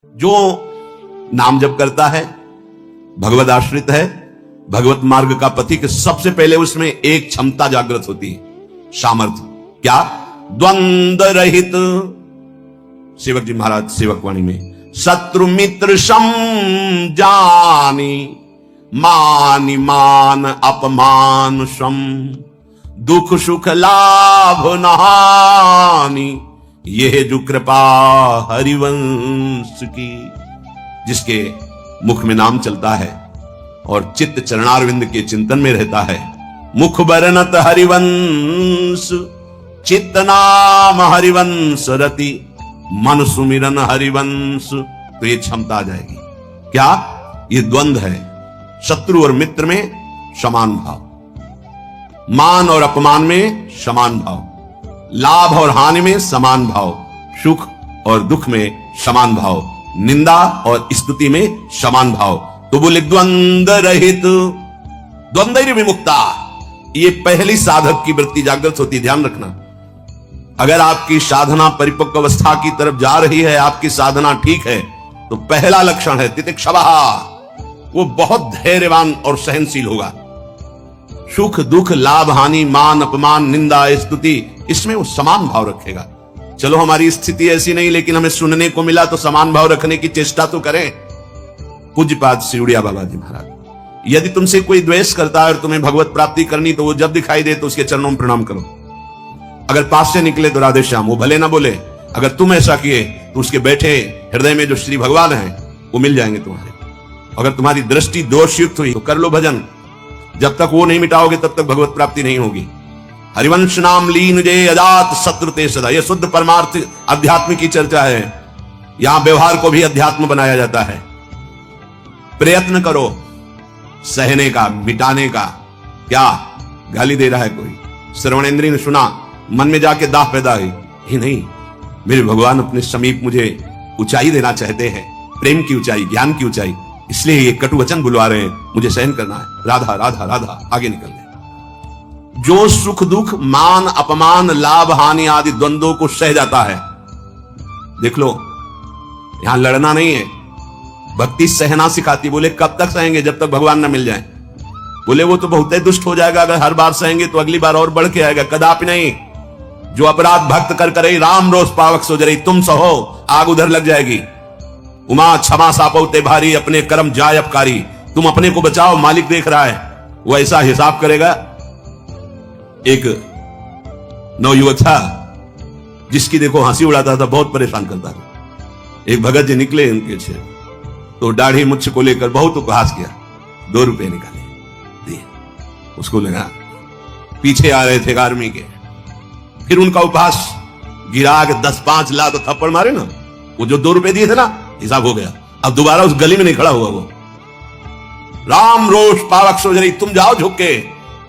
जो नाम जप करता है, भगवत आश्रित है, भगवत मार्ग का पथिक, सबसे पहले उसमें एक क्षमता जागृत होती है, सामर्थ्य। क्या? द्वंद्व रहित। सेवक जी महाराज सेवक वाणी में, शत्रु मित्र सम जानी, मानि मान अपमान सम, दुख सुख लाभ नहानी, यह जो कृपा हरिवंश की। जिसके मुख में नाम चलता है और चित्त चरणारविंद के चिंतन में रहता है, मुख बरनत हरिवंश, चित्त नाम हरिवंश रति, मन सुमिरन हरिवंश। तो ये क्षमता आ जाएगी। क्या? ये द्वंद्व है, शत्रु और मित्र में समान भाव, मान और अपमान में समान भाव, लाभ और हानि में समान भाव, सुख और दुख में समान भाव, निंदा और स्तुति में समान भाव। तो बोले द्वंद्व रहित, द्वंद्व विमुक्ता। ये पहली साधक की वृत्ति जागृत होती, ध्यान रखना। अगर आपकी साधना परिपक्व अवस्था की तरफ जा रही है, आपकी साधना ठीक है, तो पहला लक्षण है तितिक्षवा। वो बहुत धैर्यवान और सहनशील होगा। सुख दुख लाभ हानि मान अपमान निंदा स्तुति, इसमें वो समान भाव रखेगा। चलो हमारी स्थिति ऐसी नहीं, लेकिन हमें सुनने को मिला तो समान भाव रखने की चेष्टा तो करें। पूज्यपाद श्री उड़िया बाबा जी महाराज, यदि तुमसे कोई द्वेष करता है और तुम्हें भगवत प्राप्ति करनी, तो वो जब दिखाई दे तो उसके चरणों में प्रणाम करो। अगर पास से निकले तो राधे श्याम, वो भले ना बोले। अगर तुम ऐसा किए तो उसके बैठे हृदय में जो श्री भगवान हैं वो मिल जाएंगे तुम्हारे। अगर तुम्हारी दृष्टि दोषयुक्त हुई तो कर लो भजन। जब तक वो नहीं मिटाओगे तब तक भगवत प्राप्ति नहीं होगी। हरिवंश नाम लीन जे अजात शत्रु ते सदा। यह शुद्ध परमार्थ अध्यात्म की चर्चा है। यहां व्यवहार को भी अध्यात्म बनाया जाता है। प्रयत्न करो सहने का, मिटाने का। क्या गाली दे रहा है कोई, श्रवणेंद्रिय ने सुना, मन में जाके दाह पैदा हुई, ही नहीं, मेरे भगवान अपने समीप मुझे ऊंचाई देना चाहते हैं, प्रेम की ऊंचाई, ज्ञान की ऊंचाई, इसलिए ये कटु वचन बुलवा रहे हैं, मुझे सहन करना है। राधा राधा राधा, आगे निकल गए। जो सुख दुख मान अपमान लाभ हानि आदि द्वंद्वों को सह जाता है, देख लो, यहां लड़ना नहीं है, भक्ति सहना सिखाती। बोले कब तक सहेंगे? जब तक भगवान न मिल जाए। बोले वो तो बहुत ही दुष्ट हो जाएगा, अगर हर बार सहेंगे तो अगली बार और बढ़ के आएगा। कदापि नहीं। जो अपराध भक्त कर करे राम रोज पावक सो जरई, तुम सहो आग उधर लग जाएगी। उमा क्षमा सापौते भारी, अपने कर्म जाय अपकारी। तुम अपने को बचाओ, मालिक देख रहा है, वो ऐसा हिसाब करेगा। एक नवयुवक था जिसकी देखो हंसी उड़ाता था, बहुत परेशान करता था। एक भगत जी निकले उनके छे, तो दाढ़ी मुझ को लेकर बहुत उपहास किया। 2 रुपए निकाले, दिए। उसको लगा पीछे आ रहे थे आर्मी के, फिर उनका उपहास गिरा के 10-5 लाख तो थप्पड़ मारे ना। वो जो 2 रुपए दिए थे ना, हिसाब हो गया। अब दोबारा उस गली में नहीं खड़ा हुआ वो। राम रोष पावक सो जरी, तुम जाओ झुक के।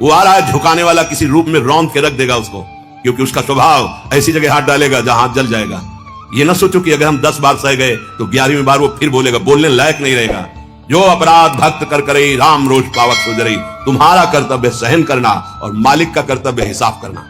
वो आ रहा है झुकाने वाला, किसी रूप में रौंद के रख देगा उसको, क्योंकि उसका स्वभाव ऐसी जगह हाथ डालेगा जहां हाथ जल जाएगा। ये ना सोचो कि अगर हम 10 बार सह गए तो 11वीं बार वो फिर बोलेगा, बोलने लायक नहीं रहेगा। जो अपराध भक्त कर करे राम रोष पावक सो जरी, तुम्हारा कर्तव्य सहन करना और मालिक का कर्तव्य हिसाब करना।